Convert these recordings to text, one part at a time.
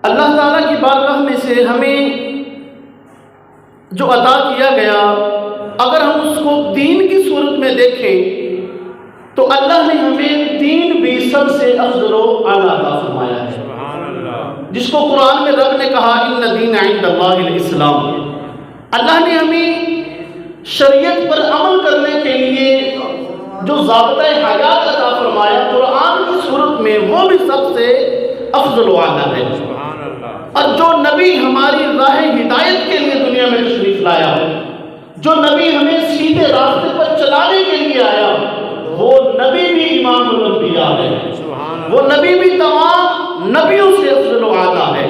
اللہ تعالیٰ کی بارگاہ میں سے ہمیں جو عطا کیا گیا، اگر ہم اس کو دین کی صورت میں دیکھیں تو اللہ نے ہمیں دین بھی سب سے افضل و اعلیٰ عطا فرمایا ہے، جس کو قرآن میں رب نے کہا ان الدین عند اللہ الاسلام۔ اللہ نے ہمیں شریعت پر عمل کرنے کے لیے جو ضابطۂ حیات عطا فرمایا قرآن کی صورت میں، وہ بھی سب سے افضل و اعلیٰ ہے۔ اور جو نبی ہماری راہ ہدایت کے لیے دنیا میں تشریف لایا، جو نبی ہمیں سیدھے راستے پر چلانے کے لیے آیا، وہ نبی بھی امام الانبیاء ہے، وہ نبی بھی تمام نبیوں سے افضل و اعلیٰ ہے۔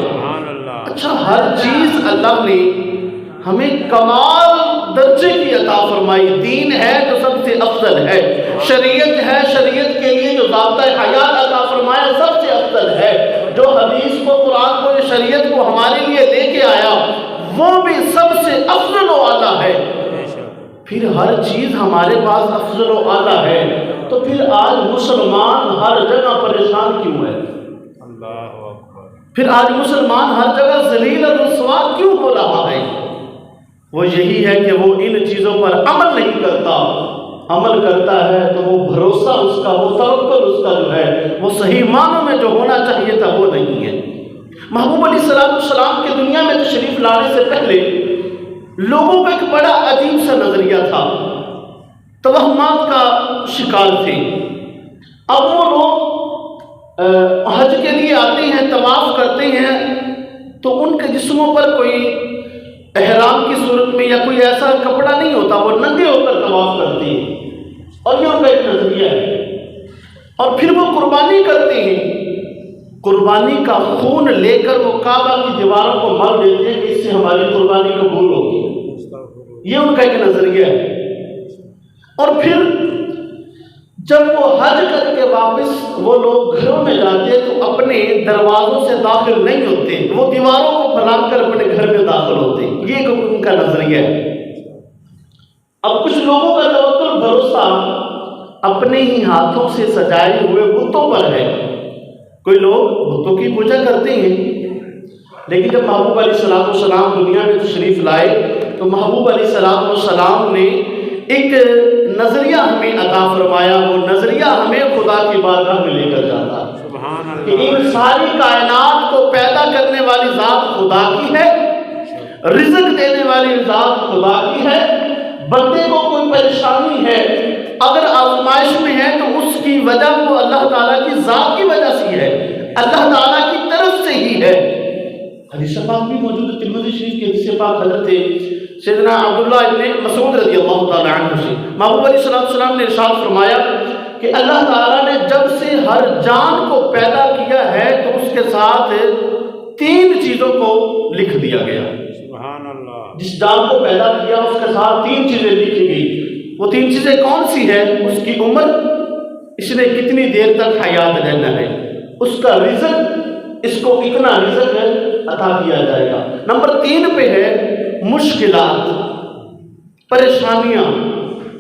اچھا، ہر چیز اللہ نے ہمیں کمال درجے کی عطا فرمائی۔ دین ہے جو سب سے افضل ہے، شریعت ہے، شریعت کے لیے جو ضابطۂ حیات عطا فرمایا سب سے افضل ہے، جو حدیث کو، قرآن کو، شریعت کو ہمارے لیے لے کے آیا وہ بھی سب سے افضل و اعلیٰ ہے۔ پھر ہر چیز ہمارے پاس افضل و اعلیٰ ہے، تو پھر آج مسلمان ہر جگہ پریشان کیوں ہے؟ پھر آج مسلمان ہر جگہ ذلیل اور رسوا کیوں ہو رہا ہے؟ وہ یہی ہے کہ وہ ان چیزوں پر عمل نہیں کرتا۔ عمل کرتا ہے تو وہ بھروسہ اس کا، وہ توکل اس کا جو ہے وہ صحیح معنوں میں جو ہونا چاہیے تھا وہ نہیں ہے۔ محبوب علیہ السلام کے دنیا میں تشریف لانے سے پہلے لوگوں کو ایک بڑا عجیب سا نظریہ تھا، توہمات کا شکار تھے۔ اب وہ لوگ حج کے لیے آتے ہیں، طواف کرتے ہیں، تو ان کے جسموں پر کوئی احرام کی صورت میں یا کوئی ایسا کپڑا نہیں ہوتا، وہ ننگے ہو کر طواف کرتے ہیں، اور یہ ان کا ایک نظریہ ہے۔ اور پھر وہ قربانی کرتے ہیں، قربانی کا خون لے کر وہ کعبہ کی دیواروں کو مل دیتے ہیں کہ اس سے ہماری قربانی قبول ہوگی، یہ ان کا ایک نظریہ ہے۔ اور پھر جب وہ حج کر کے واپس وہ لوگ گھروں میں جاتے تو اپنے دروازوں سے داخل نہیں ہوتے، وہ دیواروں کو پھلانگ کر اپنے گھر میں داخل ہوتے، یہ ان کا نظریہ ہے۔ اب کچھ لوگوں کا توکل، بھروسہ اپنے ہی ہاتھوں سے سجائے ہوئے بتوں پر ہے۔ کوئی لوگ بتوں کی پوجا کرتے ہیں، لیکن جب محبوب علیہ السلام دنیا میں تشریف لائے تو محبوب علیہ السلام نے ایک نظریہ ہمیں عطا فرمایا۔ وہ نظریہ ہمیں خدا کی بارگاہ میں لے کر جاتا ہے کہ ان ساری کائنات کو پیدا کرنے والی ذات خدا کی ہے، رزق دینے والی ذات خدا کی ہے۔ بندے کو کوئی پریشانی ہے، اگر آزمائش میں ہے تو اس کی وجہ وہ اللہ تعالیٰ کی ذات کی وجہ سے ہے، اللہ تعالیٰ کی طرف سے ہی ہے۔ حدیث پاک بھی موجود ہے، ترمذی شریف کی حدیث پاک حضرت سیدنا عبداللہ ابن مسعود رضی اللہ تعالیٰ عنہ سے محبوب علیہ السلام نے ارشاد فرمایا کہ اللہ تعالیٰ نے جب سے ہر جان کو پیدا کیا ہے تو اس کے ساتھ 3 چیزوں کو لکھ دیا گیا۔ سبحان اللہ۔ جس جان کو پیدا کیا اس کے ساتھ 3 چیزیں لکھی گئی۔ وہ 3 چیزیں کون سی ہے؟ اس کی عمر، اس نے کتنی دیر تک حیات رہنا ہے، اس کا رزق، اس کو کتنا رزق ہے عطا کیا جائے گا۔ نمبر 3 پہ ہے مشکلات، پریشانیاں،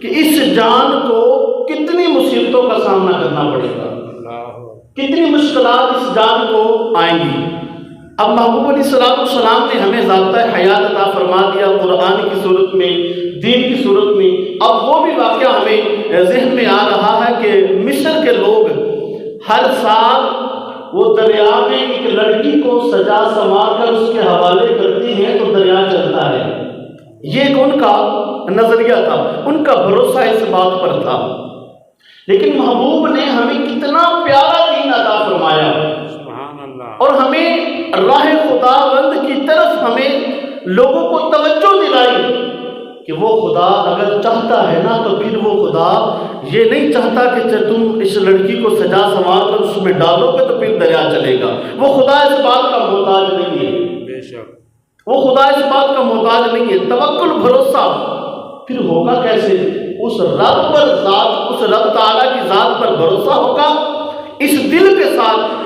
کہ اس جان کو کتنی مصیبتوں کا سامنا کرنا پڑے گا، کتنی مشکلات اس جان کو آئیں گی۔ اب محبوب علیہ السلام نے ہمیں ضابطۂ حیات عطا فرما دیا قرآن کی صورت میں، دین کی صورت میں۔ اب وہ بھی واقعہ ہمیں ذہن میں آ رہا ہے کہ مصر کے لوگ ہر سال وہ دریا میں ایک لڑکی کو سجا سنوار کر اس کے حوالے کرتی ہیں تو دریا چلتا ہے۔ یہ ایک ان کا نظریہ تھا، ان کا بھروسہ اس بات پر تھا۔ لیکن محبوب نے ہمیں کتنا پیارا دین عطا فرمایا، اور ہمیں راہ خداوند کی طرف ہمیں لوگوں کو توجہ دلائی کہ وہ خدا اگر چاہتا ہے نا تو پھر وہ خدا یہ نہیں چاہتا کہ تم اس لڑکی کو سجا سنوار کر اس میں ڈالو گے تو پھر دریا چلے گا۔ وہ خدا اس بات کا محتاج نہیں ہے، بے شک وہ خدا اس بات کا محتاج نہیں ہے۔ توکل، بھروسہ پھر ہوگا کیسے؟ اس رب پر ذات، اس رب تعالیٰ کی ذات پر بھروسہ ہوگا اس دل کے ساتھ،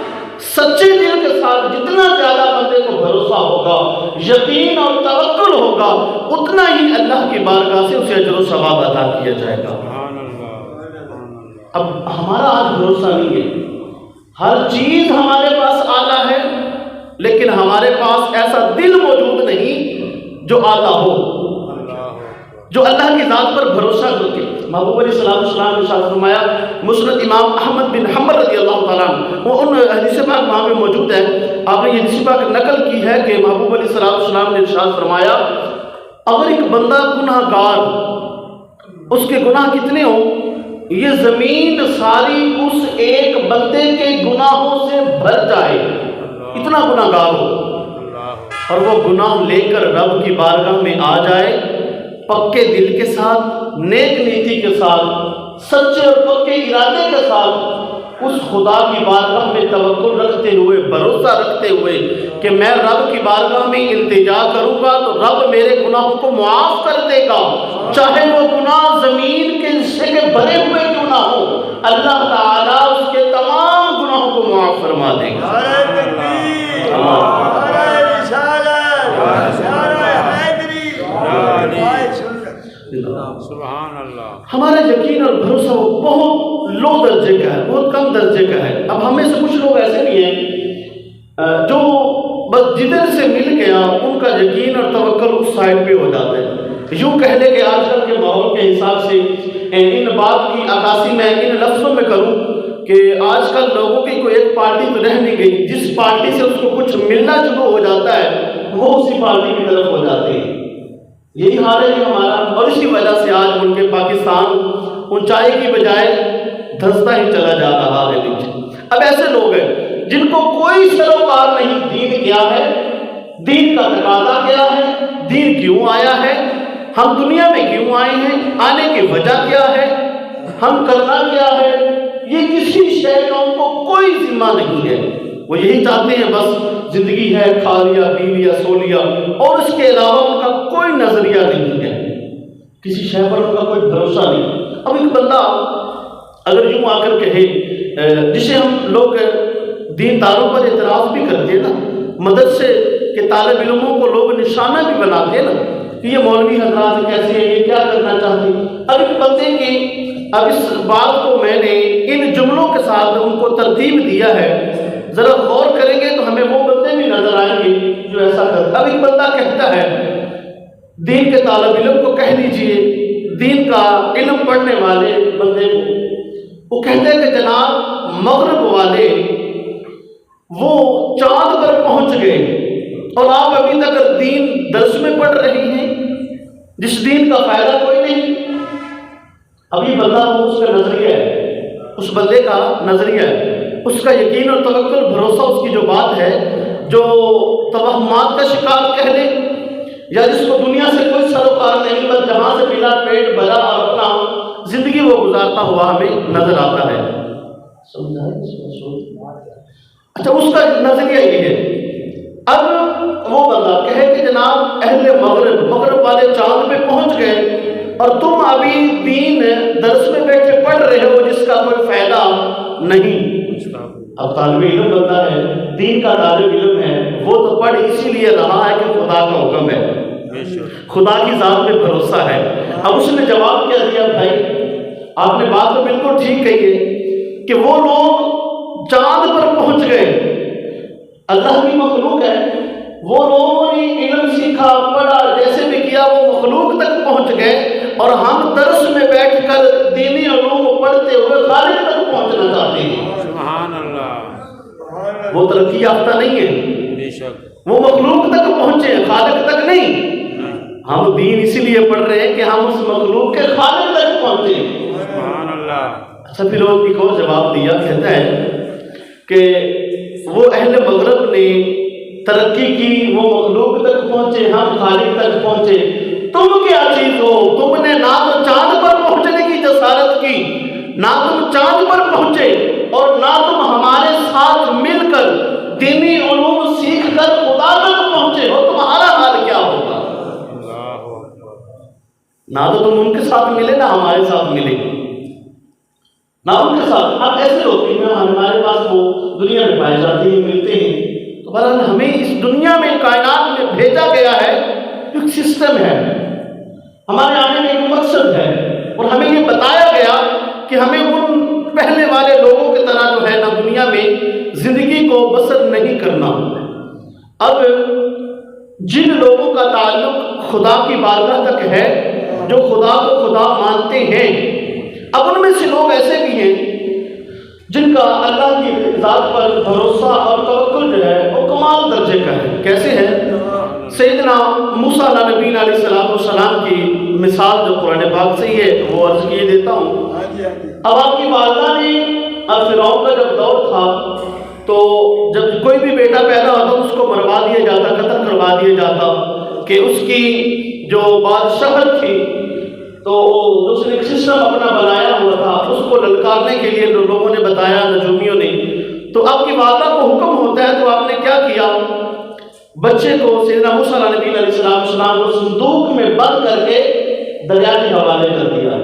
سچے دل کے ساتھ۔ جتنا زیادہ بندے کو بھروسہ ہوگا، یقین اور توکل ہوگا، اتنا ہی اللہ کی بارگاہ سے اسے اجر و ثواب عطا کیا جائے گا۔ اب ہمارا آج بھروسہ نہیں ہے، ہر چیز ہمارے پاس اعلیٰ ہے، لیکن ہمارے پاس ایسا دل موجود نہیں جو آتا ہو، جو اللہ کی ذات پر بھروسہ کرتے۔ محبوب علیہ السلام نے ارشاد فرمایا، مسند امام احمد بن حنبل رضی اللہ تعالیٰ عنہ، وہ ان حدیث پاک وہاں پہ موجود ہے، آپ نے یہ حدیث پاک نقل کی ہے کہ محبوب علیہ السلام نے ارشاد فرمایا، اگر ایک بندہ گناہ گار، اس کے گناہ کتنے ہوں، یہ زمین ساری اس ایک بندے کے گناہوں سے بھر جائے، اتنا گناہ گار ہو، اور وہ گناہ لے کر رب کی بارگاہ میں آ جائے پکے دل کے ساتھ، نیک نیتی کے ساتھ، سچے اور پکے ارادے کے ساتھ، اس خدا کی بارگاہ میں توکل رکھتے ہوئے، بھروسہ رکھتے ہوئے کہ میں رب کی بارگاہ میں التجا کروں گا تو رب میرے گناہوں کو معاف کر دے گا، چاہے وہ گناہ زمین کے حصے کے بھرے ہوئے کیوں نہ ہو، اللہ تعالیٰ اس کے تمام گناہوں کو معاف فرما دے گا۔ سبحان اللہ۔ ہمارا یقین اور بھروسہ وہ بہت لو درجے کا ہے، بہت کم درجے کا ہے۔ اب ہمیں سے کچھ لوگ ایسے بھی ہیں جو بس جدھر سے مل گیا ان کا یقین اور توکل اس سائڈ پہ ہو جاتا ہے۔ یوں کہہ لے کہ آج کل کے ماحول کے حساب سے ان بات کی عکاسی میں ان لفظوں میں کروں کہ آج کل لوگوں کی کوئی ایک پارٹی تو رہ نہیں گئی، جس پارٹی سے اس کو کچھ ملنا شروع ہو جاتا ہے وہ اسی پارٹی کی طرف ہو جاتے ہیں۔ یہی حال ہے ہمارا، اور اسی وجہ سے آج ملک پاکستان اونچائی کی بجائے دھنستا ہی چلا جا رہا ہے نیچے۔ اب ایسے لوگ ہیں جن کو کوئی سروکار نہیں دین کیا ہے، دین کا تقاضا کیا ہے، دین کیوں آیا ہے، ہم دنیا میں کیوں آئے ہیں، آنے کی وجہ کیا ہے، ہم کرنا کیا ہے، یہ کسی شے کا ان کو کوئی ذمہ نہیں ہے۔ وہ یہی چاہتے ہیں بس زندگی ہے، کھا لیا پی لیا سو لیا، اور اس کے علاوہ ان کا کوئی نظریہ نہیں ہے، کسی شے پر ان کا کوئی بھروسہ نہیں۔ اب ایک بندہ اگر یوں آ کر کہے، جسے ہم لوگ دین داروں پر اعتراض بھی کرتے ہیں نا، مدرسے کے طالب علموں کو لوگ نشانہ بھی بناتے ہیں نا کہ یہ مولوی حضرات کیسے ہیں، یہ کیا کرنا چاہتے ہیں۔ اب ایک بندے کی اب اس بات کو میں نے ان جملوں کے ساتھ ان کو ترتیب دیا ہے، ذرا غور کریں گے تو ہمیں وہ بندے بھی نظر آئیں گے جو ایسا کرتے۔ اب ایک بندہ کہتا ہے، دین کے طالب علم کو کہہ دیجئے، دین کا علم پڑھنے والے بندے کو، وہ کہتے ہیں کہ جناب مغرب والے وہ چاند پر پہنچ گئے اور آپ ابھی تک دین درس میں پڑھ رہی ہیں، جس دین کا فائدہ کوئی نہیں۔ ابھی بندہ وہ اس کا نظریہ ہے، اس بندے کا نظریہ ہے، اس کا یقین اور توکل بھروسہ، اس کی جو بات ہے، جو توہمات کا شکار کہہ لے، یا جس کو دنیا سے کوئی سروکار نہیں، بس جہاں سے ملا پیٹ بھرا اور اپنا زندگی وہ گزارتا ہوا ہمیں نظر آتا ہے۔ اچھا، اس کا نظریہ یہ ہے۔ اب وہ بندہ کہے کہ جناب اہل مغرب والے چاند پہ پہنچ گئے اور تم ابھی دین درس میں بیٹھے پڑھ رہے ہو جس کا کوئی فائدہ نہیں۔ اب طالب علم بنتا ہے، دین کا طالب علم ہے، وہ تو پڑھ اسی لیے رہا ہے کہ خدا کا حکم ہے، خدا کی ذات پہ بھروسہ ہے۔ اب اس نے جواب کیا دیا، بھائی آپ نے بات تو بالکل ٹھیک کہی ہے کہ وہ لوگ چاند پر پہنچ گئے، اللہ کی مخلوق ہے، وہ لوگوں نے علم سیکھا پڑھا جیسے بھی کیا، وہ مخلوق تک پہنچ گئے، اور ہم درس میں بیٹھ کر دینی علوم پڑھتے ہوئے خالق تک پہنچنا چاہتے ہیں۔ سبحان اللہ۔ وہ ترقی یافتہ نہیں ہے، بے شک وہ مخلوق تک پہنچے، خالق تک نہیں۔ ہم دین اسی لیے پڑھ رہے ہیں کہ ہم اس مخلوق کے خالق تک پہنچے۔ سبحان اللہ۔ اچھا، پھر وہ ایک اور جواب دیا، کہتا ہے کہ وہ اہل مغرب نے ترقی کی، وہ مخلوق تک پہنچے، ہم خالق تک پہنچے، تم کیا چیز ہو؟ تم نے نہ تو چاند پر پہنچنے کی جسارت کی، نہ تم چاند پر پہنچے، اور نہ تم ہمارے ساتھ مل کر دینی علوم سیکھ کر خدا تک پہنچے ہو، تمہارا حال کیا ہوگا؟ نہ تو تم ان کے ساتھ ملے، نہ ہمارے ساتھ ملے، نہ ان کے ساتھ۔ اب ایسے ہوتے ہیں، ہمارے پاس وہ دنیا میں پائے جاتے ہیں، ملتے ہیں، تو بہرحال ہمیں اس دنیا میں کائنات میں بھیجا گیا ہے، ایک سسٹم ہے، ہمارے آنے کا ایک مقصد ہے، اور ہمیں یہ بتایا گیا کہ ہمیں ان پہلے والے لوگوں کی طرح جو ہے نا دنیا میں زندگی کو بسر نہیں کرنا، اب جن لوگوں کا تعلق خدا کی بارگاہ تک ہے، جو خدا کو خدا مانتے ہیں، اب ان میں سے لوگ ایسے بھی ہیں جن کا اللہ کی ذات پر بھروسہ اور توکل جو ہے وہ کمال درجے کا ہے۔ کیسے ہے؟ سیدنا موسیٰ علیہ نبی علیہ السلام کی مثال جو قرآن پاک سے ہی ہے وہ عرض کیے دیتا ہوں۔ اب آپ کی والدہ نے، اب فرعون کا جب دور تھا تو جب کوئی بھی بیٹا پیدا ہوتا تو اس کو مروا دیا جاتا، قتل کروا دیا جاتا، کہ اس کی جو بادشاہت تھی تو اس نے ایک سسٹم اپنا بنایا ہوا تھا، اس کو للکارنے کے لیے لوگوں نے بتایا، نجومیوں نے۔ تو آپ کی والدہ کو حکم ہوتا ہے تو آپ نے کیا کیا؟ بچے کو سیدنا موسیٰ علیہ نبی علیہ السلام کو صندوق میں بند کر کے دریا کے حوالے کر دیا۔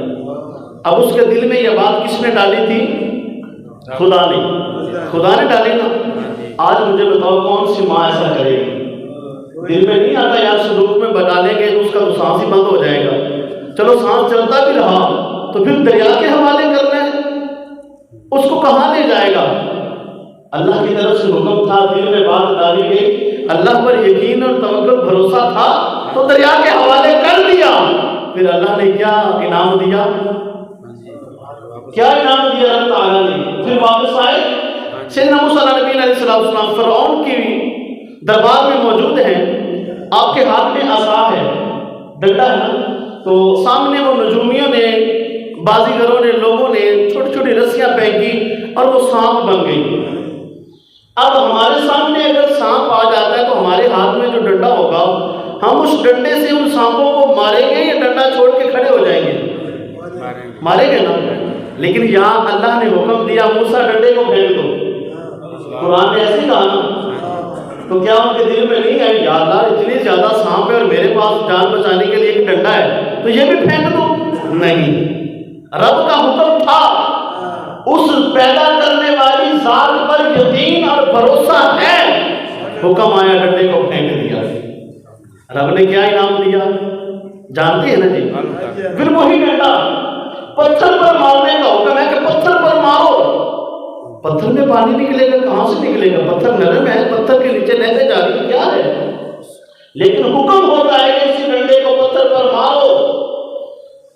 اب اس کے دل میں یہ بات کس نے ڈالی تھی؟ خدا نے ڈالی نا۔ آج مجھے بتاؤ کون سی ماں ایسا کرے گی؟ دل میں نہیں آتا یار صندوق میں ڈالیں گے تو اس کا تو سانس ہی بند ہو جائے گا، چلو سانس چلتا بھی رہا تو پھر دریا کے حوالے کرنا ہے، اس کو کہاں لے جائے گا؟ اللہ کی طرف سے حکم تھا، دل میں بات ڈالی گئی، اللہ پر یقین اور توکل بھروسہ تھا تو دریا کے حوالے کر دیا۔ پھر اللہ نے کیا انعام دیا؟ کیا انعام دیا اللہ تعالیٰ نے؟ پھر واپس آئے سیدنا موسیٰ علیہ نبی علیہ السلام فرعون کی دربار میں موجود ہیں، آپ کے ہاتھ میں عصا ہے، ڈنڈا ہے نا، تو سامنے وہ نجومیوں نے، بازیگروں نے، لوگوں نے چھوٹی چھوٹی رسیاں پھینکی اور وہ سانپ بن گئی۔ اب ہمارے سامنے اگر سانپ آ جاتا ہے تو ہمارے ہاتھ میں جو ڈنڈا ہوگا ہم اس ڈنڈے سے ان سانپوں کو ماریں گے یا ڈنڈا چھوڑ کے کھڑے ہو جائیں گے؟ ماریں گے نا۔ لیکن یہاں اللہ نے حکم دیا موسیٰ ڈنڈے کو پھینک دو، قرآن نے ایسے کہا نا، تو کیا ان کے دل میں نہیں آئی یا اللہ اتنی زیادہ سانپ ہے اور میرے پاس جان بچانے کے لیے ایک ڈنڈا ہے تو یہ بھی پھینک دو؟ نہیں، رب کا حکم تھا، اس پیدا کرنے والی ذات پر یقین اور بھروسہ ہے، حکم آیا ڈنڈے کو پھینک دیا۔ رب نے کیا انعام دیا جانتے ہیں نا جی؟ پھر وہی ڈنڈا پتھر پر مارنے کا حکم ہے کہ پتھر پر مارو، پتھر میں پانی نکلے گا، کہاں سے نکلے گا؟ پتھر نرم ہے، پتھر کے نیچے نہریں جا رہی کیا ہے؟ لیکن حکم ہوتا ہے کہ اسی ڈنڈے کو پتھر پر مارو،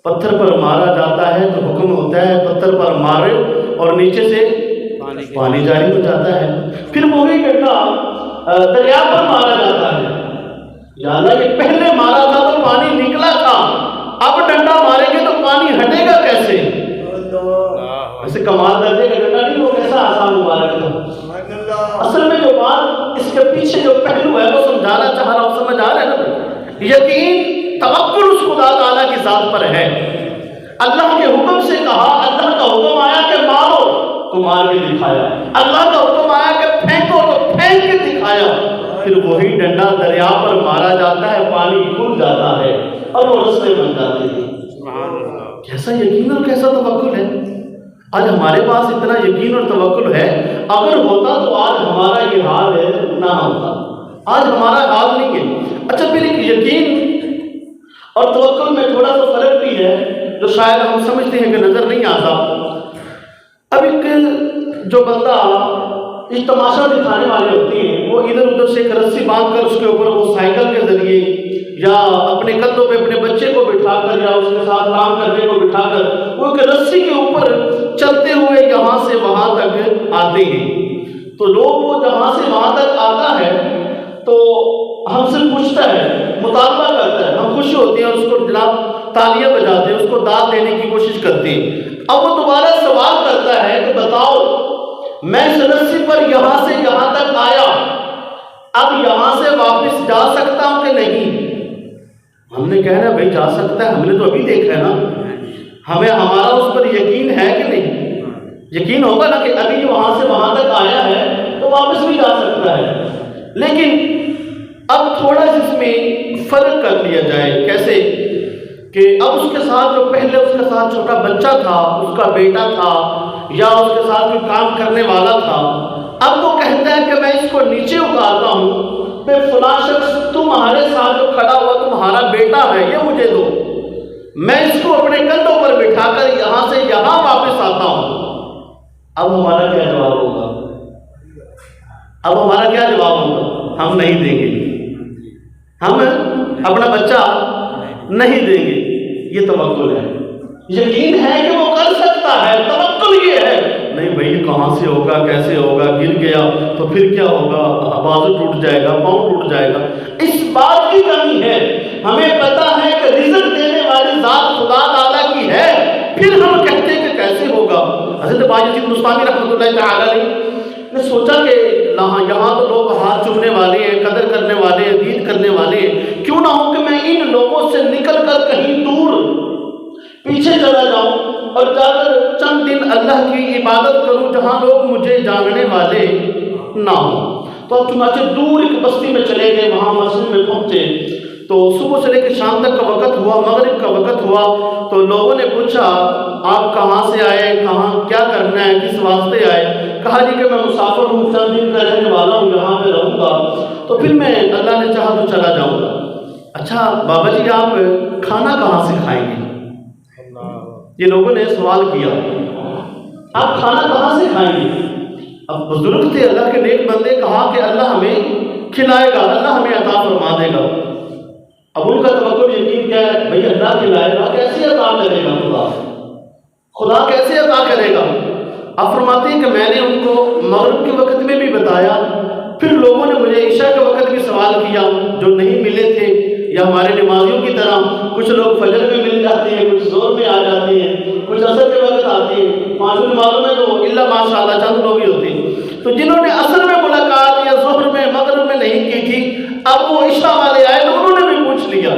پتھر پر مارا جاتا ہے تو حکم ہوتا ہے پتھر پر مارے اور نیچے سے پانی جاری ہو جاتا ہے۔ پھر وہی ڈنڈا دریا پر مارا جاتا ہے، یا اللہ یہ پہلے مارا تھا تو پانی نکلا تھا، اب ڈنڈا ماریں گے تو پانی ہٹے گا کیسے؟ ایسے کمال درجے کا ڈنڈا نہیں، وہ کیسا آسان مبارک تھا۔ اصل میں جو بات اس کے پیچھے جو پہلو ہے وہ سمجھانا چاہ رہا ہوں، سمجھ آ رہا ہے نا؟ یقین توکل اس خدا تعالیٰ کی ذات پر ہے۔ اللہ کے حکم سے کہا، اللہ کا حکم آیا کہ مارو تو مار کے دکھایا، اللہ کا حکم آیا کہ پھینکو تو پھینک کے دکھایا۔ پھر وہی ڈنڈا دریا پر مارا جاتا ہے، پانی کھل جاتا ہے اور وہ رستے بن جاتے ہیں۔ کیسا یقین اور کیسا توکل ہے! آج ہمارے پاس اتنا یقین اور توکل ہے، اگر ہوتا تو آج ہمارا یہ حال ہے نہ ہوتا، آج ہمارا حال نہیں ہے۔ اچھا پھر ایک یقین اور توکل میں تھوڑا سا فرق بھی ہے جو شاید ہم سمجھتے ہیں کہ نظر نہیں آتا۔ اب ایک جو بندہ ایک تماشا دکھانے والے ہوتے ہیں، وہ ادھر ادھر سے ایک رسی باندھ کر اس کے اوپر وہ سائیکل کے ذریعے یا اپنے کندھوں پہ اپنے بچے کو بٹھا کر یا اس کے ساتھ کام کرنے کو بٹھا کر وہ ایک رسی کے اوپر چلتے ہوئے یہاں سے وہاں تک آتے ہیں۔ تو لوگ وہ جہاں سے وہاں تک آتا ہے تو ہم سے پوچھتا ہے، مطالبہ کرتا ہے، ہم خوش ہوتے ہیں اور اس کو جناب تالیاں بجاتے ہیں، اس کو داد دینے کی کوشش کرتے ہیں۔ اب وہ دوبارہ سوال کرتا ہے کہ بتاؤ میں اس رسی پر یہاں سے یہاں تک آیا، اب یہاں سے واپس جا سکتا ہوں کہ نہیں؟ ہم نے کہنا بھائی جا سکتا ہے، ہم نے تو ابھی دیکھا ہے نا، ہمیں ہمارا اس پر یقین ہے کہ نہیں؟ یقین ہوگا نا کہ ابھی وہاں سے وہاں تک آیا ہے تو واپس بھی جا سکتا ہے۔ لیکن اب تھوڑا اس میں فرق کر لیا جائے، کیسے کہ اب اس کے ساتھ جو پہلے اس کے ساتھ چھوٹا بچہ تھا، اس کا بیٹا تھا یا اس کے ساتھ کوئی کام کرنے والا تھا، اب وہ کہتا ہے کہ میں اس کو نیچے اتارتا ہوں، پہ فلاں شخص تمہارے ساتھ جو کھڑا ہوا تمہارا بیٹا ہے یہ مجھے دو، میں اس کو اپنے کندھوں پر بٹھا کر یہاں سے یہاں واپس آتا ہوں۔ اب ہمارا کیا جواب ہوگا؟ اب ہمارا کیا جواب ہوگا؟ ہم نہیں دیں گے، ہم اپنا بچہ نہیں دیں گے. یہ توکل ہے. یقین ہے کہ وہ کر سکتا ہے، توکل یہ ہے. نہیں بھائی کہاں سے ہوگا، کیسے ہوگا، گر گیا تو پھر کیا ہوگا، بازو ٹوٹ جائے گا، پاؤں ٹوٹ جائے گا. اس بات کی کمی ہے. ہمیں پتا ہے کہ رزق دینے والی ذات خدا تعالیٰ کی ہے، پھر ہم کہتے ہیں کہ کیسے ہوگا. حضرت باجی مستانی رحمۃ اللہ تعالیٰ علیہ نے سوچا کہ یہاں تو لوگ ہاتھ چومنے والے ہیں، قدر کرنے والے ہیں، دید کرنے والے ہیں، کیوں نہ ہو کہ میں ان لوگوں سے نکل کر کہیں دور پیچھے چلا جاؤں اور جا کر چند دن اللہ کی عبادت کروں جہاں لوگ مجھے جاننے والے نہ ہوں. تو اب چنانچہ دور ایک بستی میں چلے گئے، وہاں مسجد میں پہنچے تو صبح سے لے کے شام تک کا وقت ہوا، مغرب کا وقت ہوا. تو لوگوں نے پوچھا آپ کہاں سے آئے، کہاں کیا کرنا ہے، کس واسطے آئے. کہا جی کہ میں مسافر ہوں، چند دن کا رہنے والا ہوں، یہاں پہ رہوں گا، تو پھر میں اللہ نے چاہا تو چلا جاؤں گا. اچھا بابا جی آپ کھانا کہاں سے کھائیں گے؟ یہ لوگوں نے سوال کیا آپ کھانا کہاں سے کھائیں گے؟ اب بزرگ تھے، اللہ کے نیک بندے، کہا کہ اللہ ہمیں کھلائے گا، اللہ ہمیں عطا فرما دے گا. اب ان کا توکل یقین کیا ہے؟ بھئی اللہ کھلائے گا، کیسے عطا کرے گا خدا کیسے عطا کرے گا؟ اب فرماتے ہیں کہ میں نے ان کو مغرب کے وقت میں بھی بتایا، پھر لوگوں نے مجھے عشاء کے وقت بھی سوال کیا جو نہیں ملے تھے، یا ہمارے نمازیوں کی طرح کچھ لوگ فجر میں مل جاتے ہیں، کچھ زور میں آ جاتے ہیں، کچھ عصر کے وقت آتے ہیں. پانچوں نمازوں میں تو الا ماشاء اللہ چند لوگ ہی ہوتے ہیں. تو جنہوں نے عصر میں ملاقات یا ظہر میں مغرب میں نہیں کی تھی، اب وہ عشاء والے آئے تو انہوں نے بھی پوچھ لیا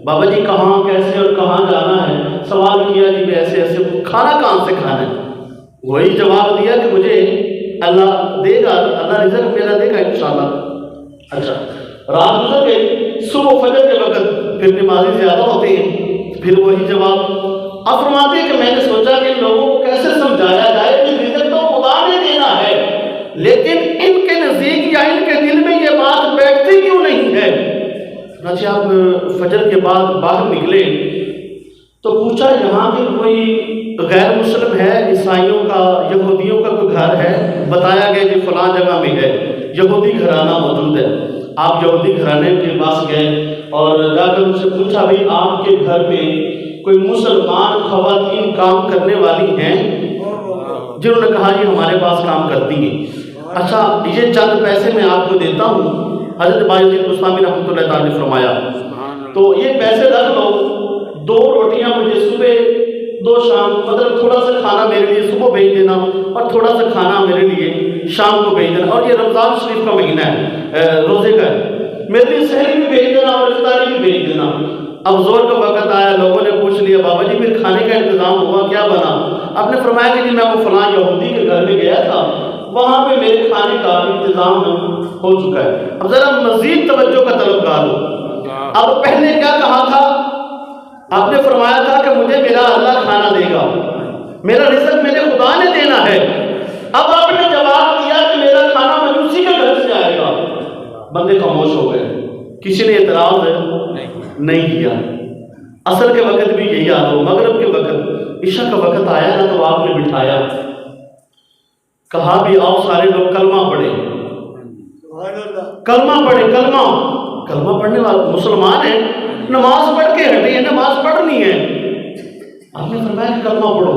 بابا جی کہاں کیسے اور کہاں جانا ہے. سوال کیا جی ایسے ایسے، کھانا کہاں سے کھانا ہے. وہی جواب دیا کہ مجھے اللہ دے گا، اللہ رزق میرا دے گا انشاءاللہ. اچھا رات گزر گئی، صبح فجر کے وقت پھر نمازی زیادہ ہوتے ہیں، پھر وہی جواب. اب فرماتے ہیں کہ میں نے سوچا کہ لوگوں کو کیسے سمجھایا جائے کہ رزق تو خدا نے دینا ہے، لیکن ان کے نزدیک یا ان کے دل میں یہ بات بیٹھتی کیوں نہیں ہے. چنانچہ آپ فجر کے بعد باہر نکلے تو پوچھا یہاں بھی کوئی غیر مسلم ہے، عیسائیوں کا، یہودیوں کا کوئی گھر ہے؟ بتایا گیا کہ فلاں جگہ میں ہے، یہودی گھرانہ موجود ہے. آپ یہودی گھرانے کے پاس گئے اور جا کر ان سے پوچھا بھائی آپ کے گھر میں کوئی مسلمان خواتین کام کرنے والی ہیں؟ جنہوں نے کہا جی ہمارے پاس کام کرتی ہیں. اچھا یہ چند پیسے میں آپ کو دیتا ہوں. حضرت باجی مستانی رحمۃ اللہ تعالیٰ نے فرمایا تو یہ پیسے رکھ لو، 2 روٹیاں مجھے صبح 2 شام، مطلب تھوڑا سا کھانا میرے لیے صبح بھیج دینا اور تھوڑا سا کھانا میرے لیے شام کو بھیج دینا. اور یہ رمضان شریف کا مہینہ ہے، روزے کا ہے، میرے لیے سحری بھی بھیج دینا اور افطاری بھی بھیج دینا. اب زور کا وقت آیا، لوگوں نے پوچھ لیا بابا جی پھر کھانے کا انتظام ہوا، کیا بنا؟ آپ نے فرمایا کہ جی میں وہ فلاں یہودی کے گھر میں گیا تھا، وہاں پہ میرے کھانے کا انتظام ہو چکا ہے. اب ذرا مزید توجہ کا طلبگار ہو. اب پہلے کیا کہا تھا؟ آپ نے فرمایا تھا کہ مجھے میرا اللہ کھانا دے گا، میرا رزق میرے خدا نے دینا ہے. اب آپ نے جواب دیا کہ میرا کھانا مجوسی کے گھر سے آئے گا. بندے خاموش ہو گئے، کسی نے اعتراض نہیں کیا. عصر کے وقت بھی یہی حال ہو، مغرب کے وقت، عشاء کا وقت آیا نا تو آپ نے بٹھایا، کہا بھی آؤ سارے لوگ کلمہ پڑھیں، کلمہ پڑھیں. کلمہ پڑھنے والے مسلمان ہیں، نماز پڑھ کے ہٹے ہیں، نماز پڑھنی ہے. آپ نے فرمایا کہ کلمہ پڑھو.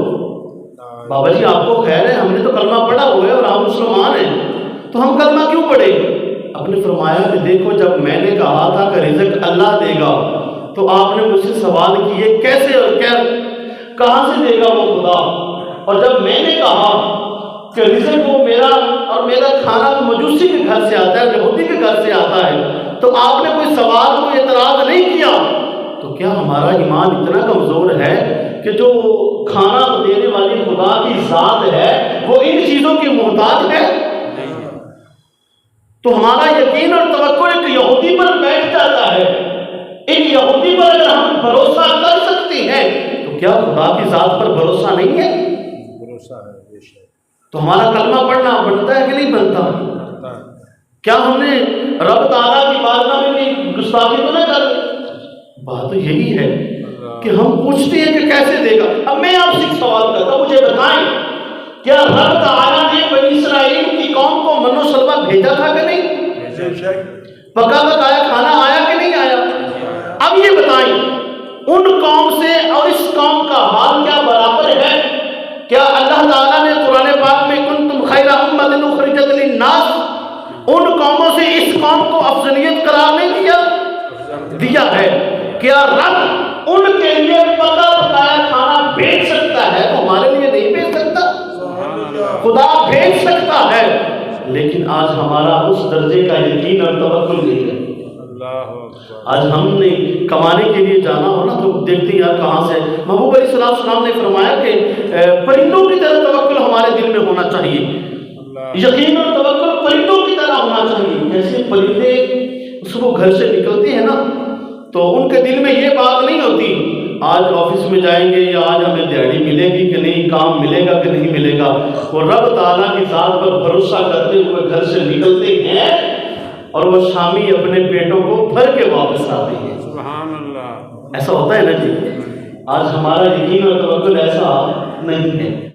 بابا جی آپ کو خیر ہے، ہم نے تو کلمہ پڑھا ہوا ہے اور ہم مسلمان ہیں، تو ہم کلمہ کیوں پڑھیں؟ آپ نے فرمایا کہ دیکھو جب میں نے کہا تھا کہ رزق اللہ دے گا تو آپ نے مجھ سے سوال کیے کیسے اور کیا، کہاں سے دے گا وہ خدا. اور جب میں نے کہا کہ رزق وہ میرا اور میرا کھانا تو مجوسی کے گھر سے آتا ہے، یہودی کے گھر سے آتا ہے، تو آپ نے کوئی سوال کوئی اعتراض نہیں کیا. تو کیا ہمارا ایمان اتنا کمزور ہے کہ جو کھانا دینے والی خدا کی ذات ہے وہ ان چیزوں کی محتاج ہے؟ تو ہمارا یقین اور توکل ایک یہودی پر بیٹھ جاتا ہے. ایک یہودی پر اگر ہم بھروسہ کر سکتے ہیں تو کیا خدا کی ذات پر بھروسہ نہیں ہے؟ بھروسہ ہے. تو ہمارا کلمہ پڑھنا بنتا ہے کہ نہیں بنتا؟ کیا ہم نے رب تعالیٰ کی بارگاہ میں کوئی گستاخی تو نہ کر؟ بات تو یہی ہے کہ ہم پوچھتے ہیں کہ کیسے دے گا. اب میں آپ سے ایک سوال کرتا ہوں، مجھے بتائیں کیا رب تعالیٰ نے بنی اسرائیل کی قوم کو من و سلوہ بھیجا تھا کہ نہیں؟ پکا پکایا کھانا آیا کہ نہیں آیا؟ اب یہ بتائیں ان قوم سے اور اس قوم کا حال کیا برابر ہے؟ کیا اللہ تعالیٰ نے قرآن پاک میں کنتم خیر امۃ اخرجت للناس ان قوموں سے اس قوم کو افضلیت قرار نہیں دیا ہے؟ کیا رب ان کے لیے پکا پکایا کھانا بھیج سکتا ہے تو ہمارے لیے نہیں بھیج سکتا؟ خدا بھیج سکتا ہے، لیکن آج ہمارا اس درجے کا یقین اور توکل نہیں ہے۔ آج ہم نے کمانے کے لیے جانا ہو نا تو دیکھتے ہیں یار کہاں سے۔ محبوب علیہ السلام نے فرمایا کہ پرندوں کی طرح توکل ہمارے دل میں ہونا چاہیے، یقین اور توکل پرندوں کی طرح ہونا چاہیے۔ جیسے پرندے صبح گھر سے نکلتے ہیں نا تو ان کے دل میں یہ بات نہیں ہوتی آج آفس میں جائیں گے یا آج ہمیں دیہڑی ملے گی کہ نہیں، کام ملے گا کہ نہیں ملے گا۔ وہ رب تعالیٰ کی ذات پر بھروسہ کرتے ہوئے گھر سے نکلتے ہیں اور وہ شامی اپنے پیٹوں کو بھر کے واپس آتے ہیں۔ سبحان اللہ۔ ایسا ہوتا ہے نا جی؟ آج ہمارا یقین اور توکل ایسا نہیں ہے۔